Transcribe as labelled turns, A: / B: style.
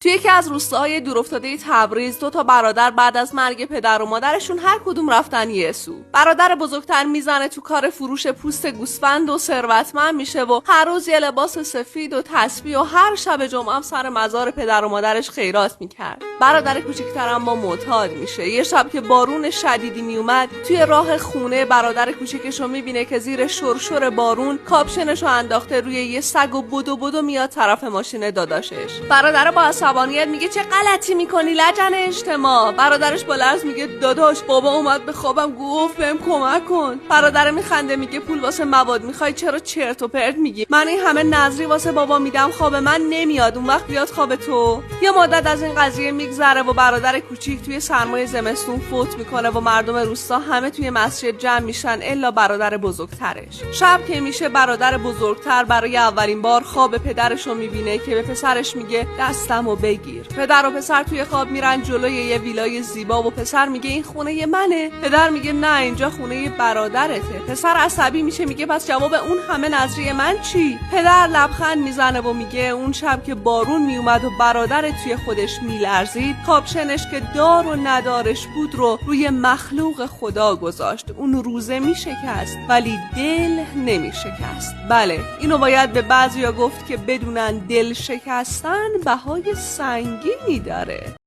A: توی یکی از روستاهای دورافتاده تبریز 2 تا برادر بعد از مرگ پدر و مادرشون هر کدوم رفتن یه سو. برادر بزرگتر میزنه تو کار فروش پوست گوسفند و ثروتمند میشه و هر روز یه لباس سفید و تسبیح و هر شب جمعه هم سر مزار پدر و مادرش خیرات میکرد. برادر کوچیکتر اما معتاد میشه. یه شب که بارون شدیدی میومد توی راه خونه برادر کوچیکشو میبینه که زیر شرشر بارون کاپشنشو انداخته روی یه سگ و بدو میاد طرف ماشین داداشش. برادر با عصبانیت میگه چه غلطی میکنی لجن اجتماع. برادرش با لرز میگه داداش بابا اومد به خوابم گفت بهم کمک کن. برادر میخنده میگه پول واسه مواد میخوای چرا چرت و پرت میگی؟ من این همه نظری واسه بابا میدم خواب من نمیاد، اون وقت بیاد خواب تو. یه مدت از این قضیه میگذره و برادر کوچیک توی سرمای زمستون فوت میکنه و مردم روستا همه توی مسجد جمع میشن الا برادر بزرگترش. شب که میشه برادر بزرگتر برای اولین بار خواب پدرشو میبینه که به پسرش میگه دستمو بگیر. پدر و پسر توی خواب میرن جلوی یه ویلای زیبا و پسر میگه این خونه منه. پدر میگه نه اینجا خونه برادرته. پسر عصبی میشه میگه پس جواب اون همه نظری من چی؟ پدر لبخند میزنه و میگه اون شب که بارون میومد و برادرت توی خودش میلرزید کاپشنش که دار و ندارش بود رو روی مخلوق خدا گذاشت. اون روزه میشکست ولی دل نمیشکست. بله اینو باید به بعضیا گفت که بدونن دل شکستن بهای سنگینی داره.